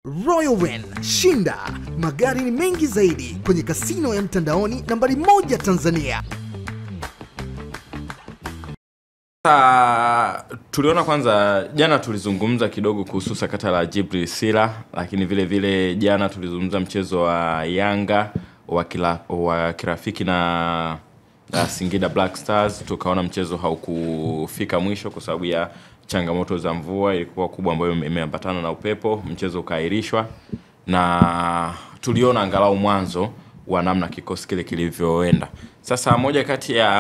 Royal Win, shinda magari ni mengi zaidi kwenye kasino ya mtandaoni nambari 1 Tanzania. Tuliona kwanza jana tulizungumza kidogo kuhusu sakata la Djibril Sila, lakini vile vile jana tulizungumza mchezo wa Yanga wa kirafiki na Singida Black Stars. Tukaona mchezo haukufika mwisho kwa sababu ya changamoto za mvua ilikuwa kubwa ambayo imeambatana na upepo, mchezo ukaahirishwa, na tuliona angalau mwanzo wa namna kikosi kile kilivyoenda. Sasa moja kati ya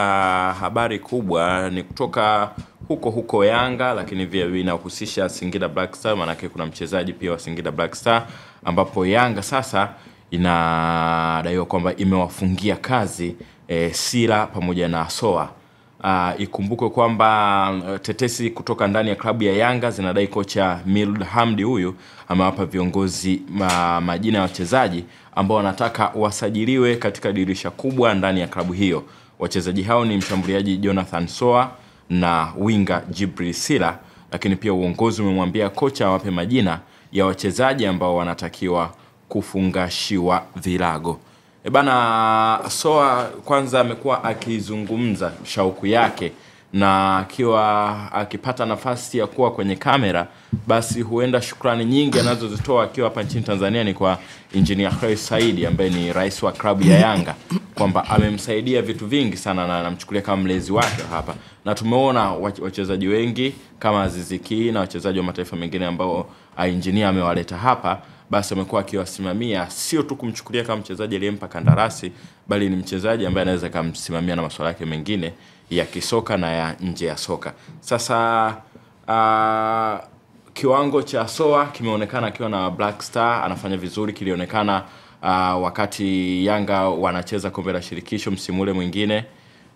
habari kubwa ni kutoka huko Yanga, lakini vile inahusisha Singida Black Star, maana kuna mchezaji pia wa Singida Black Star, ambapo Yanga sasa inadaiwa kwamba imewafungia kazi Sila pamoja na Soa. Ikumbukwe kwamba tetesi kutoka ndani ya klabu ya Yanga zinadai kocha Mild Hamdi huyu amewapa viongozi majina ya wachezaji ambao wanataka wasajiliwe katika dirisha kubwa ndani ya klabu hiyo. Wachezaji hao ni mshambuliaji Jonathan Soa na winga Djibril Sila, lakini pia uongozi umemwambia kocha awape majina ya wachezaji ambao wanatakiwa kufungashiwa vilago. Bana, Soa kwanza amekuwa akizungumza shauku yake, na akiwa akipata nafasi ya kuwa kwenye kamera, basi huenda shukrani nyingi anazozitoa akiwa hapa nchini Tanzania ni kwa Engineer Hersi Said ambaye ni rais wa klabu ya Yanga, kwamba amemsaidia vitu vingi sana na anamchukulia kama mlezi wake hapa. Na tumeona wachezaji wengi kama Aziz Ki na wachezaji wa mataifa mengine ambao Engineer amewaleta hapa, basi amekuwa akiwasimamia, sio tu kumchukulia kama mchezaji aliyempa kandarasi, bali ni mchezaji ambaye anaweza kumsimamia na masuala yake mengine ya kisoka na ya nje ya soka. Sasa kiwango cha Soa kimeonekana akiwa na Black Star anafanya vizuri, kilionekana wakati Yanga wanacheza kombe la shirikisho msimu ule mwingine,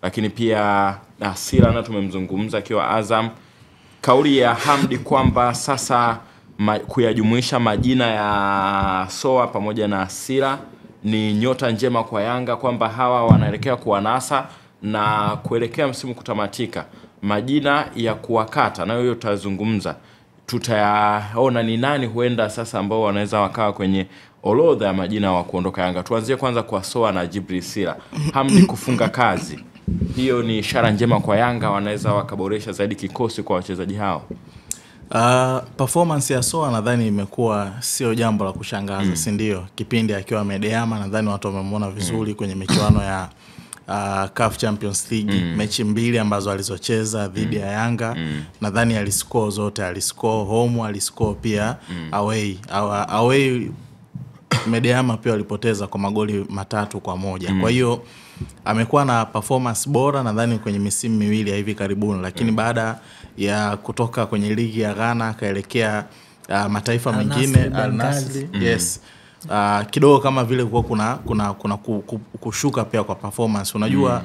lakini pia Sila na tumemzungumza akiwa Azam. Kauli ya Hamdi kwamba sasa kuyajumuisha majina ya Soa pamoja na Sila ni nyota njema kwa Yanga, kwamba hawa wanaelekea kuwanasa na kuelekea msimu kutamatika. Majina ya kuwakata nayo hiyo tutazungumza, tutayaona ni nani huenda sasa ambao wanaweza wakawa kwenye orodha ya majina wa kuondoka Yanga. Tuanzie kwanza kwa Soa na Djibril Sila. Hamdi kufunga kazi, hiyo ni ishara njema kwa Yanga, wanaweza wakaboresha zaidi kikosi kwa wachezaji hao. Performance ya Soa nadhani imekuwa sio jambo la kushangaza, si ndio? Kipindi akiwa amedeama nadhani watu wamemwona vizuri kwenye michuano ya CAF Champions League, mechi mbili ambazo alizocheza dhidi ya Yanga, nadhani aliscore zote, aliscore home, aliscore pia away Medeama pia alipoteza kwa magoli 3-1. Kwa hiyo amekuwa na performance bora nadhani kwenye misimu miwili ya hivi karibuni, lakini baada ya kutoka kwenye ligi ya Ghana akaelekea mataifa mengine Al Nassr, yes, kidogo kama vile kuna kushuka pia kwa performance. Unajua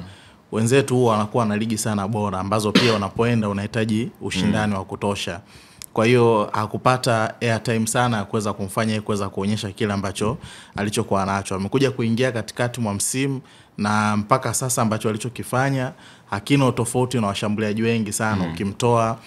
wenzetu huwa wanakuwa na ligi sana bora ambazo pia wanapoenda unahitaji ushindani wa kutosha. Kwa hiyo hakupata airtime sana ya kuweza kumfanya kuweza kuonyesha kile ambacho alichokuwa nacho. Amekuja kuingia katikati mwa msimu na mpaka sasa ambacho alichokifanya hakina tofauti na washambuliaji wengi sana. Ukimtoa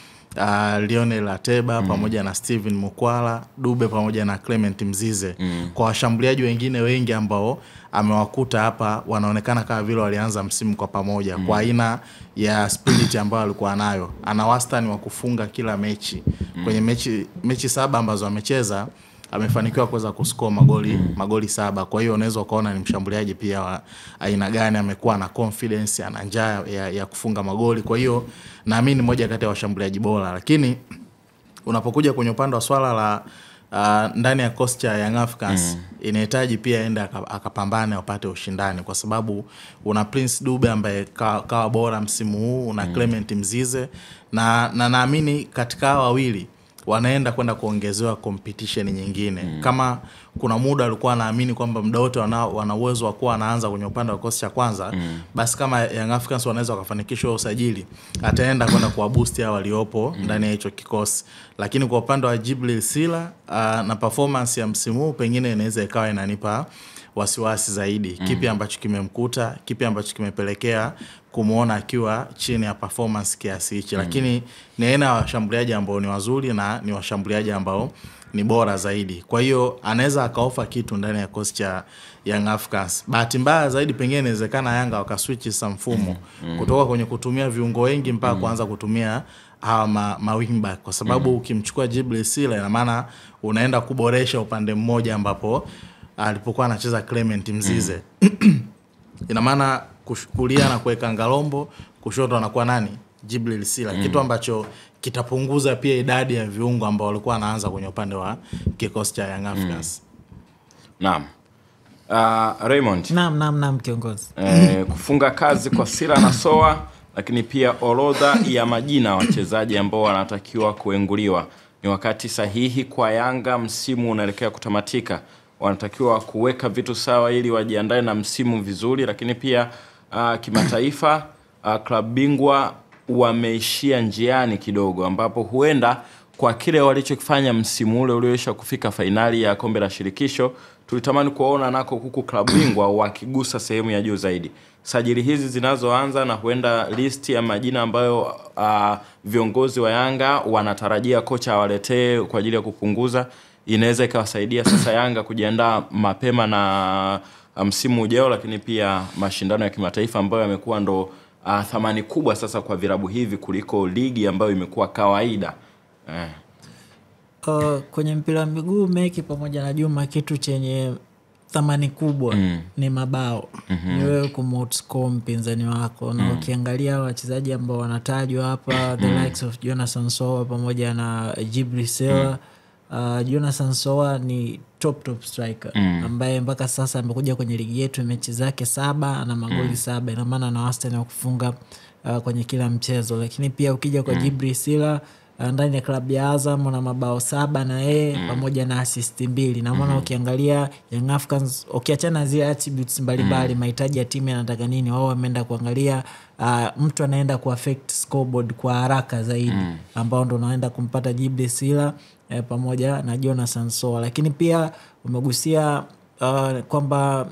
Lionel Ateba pamoja na Steven Mukwala, Dube pamoja na Clement Mzize. Kwa washambuliaji wengine wengi ambao amewakuta hapa wanaonekana kama vile walianza msimu kwa pamoja, kwa aina ya spirit ambayo alikuwa nayo. Ana wastani wa kufunga kila mechi. Kwenye mechi 7 ambazo amecheza amefanikiwa kuweza kuscore magoli 7. Kwa hiyo unaweza kuona ni mshambuliaji pia wa aina gani, amekuwa na confidence, ana njaa ya kufunga magoli. Kwa hiyo naamini moja kati ya washambuliaji bora. Lakini unapokuja kwenye upande wa swala la ndani ya coach cha Young Africans, inahitaji pia aende akapambane apate ushindani, kwa sababu una Prince Dube ambaye kawa bora msimu huu, una Clement Mzize, na naamini katika hao wawili wanaenda kwenda kuongezewa competition nyingine. Kama kuna muda alikuwa naamini kwamba muda wote wana uwezo wa kuwa anaanza kwenye upande wa kosi cha kwanza, basi kama Young Africans wanaweza kufanikisha usajili, ataenda kwenda kuwa boost hao waliopo ndani ya hicho kikosi. Lakini kwa upande wa Djibril Sila na performance ya msimu pengine inaweza ikawa inanipa wasiwasi zaidi. Kipi ambacho kimemkuta, kipi ambacho kimepelekea kumuona akiwa chini ya performance kiasi hichi. Lakini ni aina ya washambuliaji ambao ni wazuri na ni washambuliaji ambao ni bora zaidi. Kwa hiyo anaweza akaofa kitu ndani ya kosi cha Young Africans. Bahati mbaya zaidi pengine inawezekana Yanga wakaswitch sa mfumo kutoka kwenye kutumia viungo wengi mpaka kuanza kutumia ma wingback, kwa sababu ukimchukua Djibril Sila ina maana unaenda kuboresha upande mmoja ambapo alipokuwa anacheza Clement Mzize. Ina maana kulia na kuweka Ngalombo, kushoto anakuwa nani? Djibril Sila. Kitu ambacho kitapunguza pia idadi ya viungo ambao walikuwa wanaanza kwenye upande wa kikosi cha Young Africans. Naam. Raymond. Naam kiongozi. Kufunga kazi kwa Sila na Soa, lakini pia orodha ya majina wachezaji ambao wanatakiwa kuenguliwa. Ni wakati sahihi kwa Yanga, msimu unaelekea kutamatika. Wanatakiwa kuweka vitu sawa ili wajiandae na msimu vizuri, lakini pia kimataifa klabu bingwa wameishia njiani kidogo, ambapo huenda kwa kile walichokifanya msimu ule ulioisha kufika fainali ya kombe la shirikisho, tulitamani kuona nako huku klabu bingwa wakigusa sehemu ya juu zaidi. Sajili hizi zinazoanza na huenda listi ya majina ambayo viongozi wa Yanga wanatarajia kocha awaletee kwa ajili ya kupunguza, inaweza ikawasaidia sasa Yanga kujiandaa mapema na msimu ujao, lakini pia mashindano ya kimataifa ambayo yamekuwa ndo thamani kubwa sasa kwa vilabu hivi kuliko ligi ambayo imekuwa kawaida. Kwenye mpira wa miguu Meki pamoja na Juma, kitu chenye thamani kubwa ni mabao. Ni wewe kumoutscore mpinzani wako. Na ukiangalia wachezaji ambao wanatajwa hapa, the likes of Jonathan Soa pamoja na Djibril Sila. Jonathan Soa ni top striker ambaye mpaka sasa amekuja kwenye ligi yetu mechi zake 7 ana magoli 7, ina maana na wastani wa kufunga kwenye kila mchezo. Lakini pia ukija kwa Djibril Sila ndani ya klabu ya Azam na mabao 7 na pamoja na assist 2. Na maana ukiangalia Young Africans, ukiachana zile attributes mbalimbali, mahitaji ya timu yanataka nini, wao wameenda kuangalia mtu anaenda kuaffect scoreboard kwa haraka zaidi, ambao ndo naenda kumpata Djibril Sila pamoja na Jonathan Soa. Lakini pia umegusia kwamba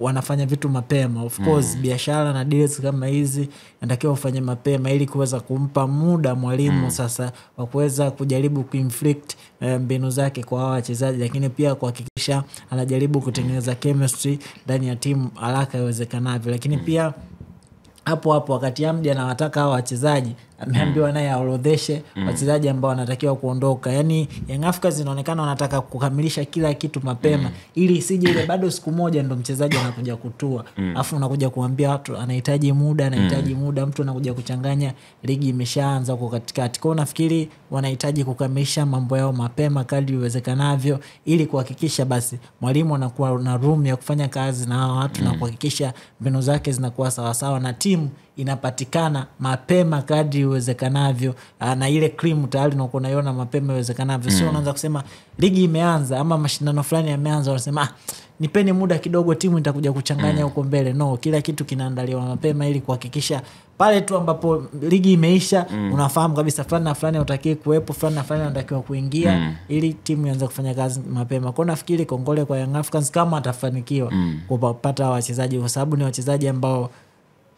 wanafanya vitu mapema. Of course biashara na deals kama hizi inatakiwa ufanye mapema ili kuweza kumpa muda mwalimu sasa wa kuweza kujaribu kuinflict mbinu zake kwa hawa wachezaji, lakini pia kuhakikisha anajaribu kutengeneza chemistry ndani ya timu haraka iwezekanavyo. Lakini pia hapo wakati Hamdi anawataka hao wachezaji, ameambiwa naye aorodheshe wachezaji ambao wanatakiwa kuondoka. Yaani Young Africans inaonekana wanataka kukamilisha kila kitu mapema ili isije ile bado siku moja ndo mchezaji anakuja kutua. Alafu unakuja kuambia watu anahitaji muda, mtu anakuja kuchanganya, ligi imeshaanza huko katikati. Kwa hiyo nafikiri wanahitaji kukamilisha mambo yao mapema kadri iwezekanavyo ili kuhakikisha basi mwalimu anakuwa na room ya kufanya kazi na hao watu na kuhakikisha mbinu zake zinakuwa sawa sawa na timu inapatikana mapema kadri iwezekanavyo, na ile cream tayari unakuwa unaiona mapema iwezekanavyo. Sio unaanza kusema ligi imeanza ama mashindano fulani yameanza unasema nipeni muda kidogo timu itakuja kuchanganya huko mbele. No, kila kitu kinaandaliwa mapema ili kuhakikisha pale tu ambapo ligi imeisha unafahamu kabisa fulani na fulani utakiwa kuwepo, fulani na fulani unatakiwa kuingia ili timu ianze kufanya kazi mapema. Kwa nafikiri kongole kwa Young Africans kama atafanikiwa kupata wachezaji, kwa sababu ni wachezaji ambao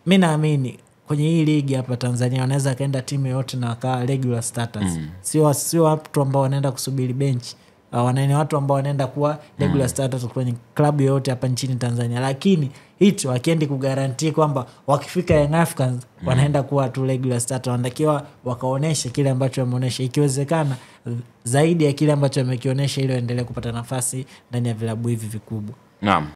mimi naamini kwenye hii ligi hapa Tanzania wanaweza kaenda timu yote na wakawa regular starters. Sio watu ambao wanaenda kusubiri bench. Wanaeni watu ambao wanaenda kuwa regular starters kwenye klabu yote hapa nchini Tanzania. Lakini hicho wakiendi kugarantii kwamba wakifika Young Africans wanaenda kuwa tu regular starters. Wanatakiwa wakaoneshe kile ambacho wameonesha, ikiwezekana zaidi ya kile ambacho wamekionyesha ili waendelee kupata nafasi ndani ya vilabu hivi vikubwa. Naam.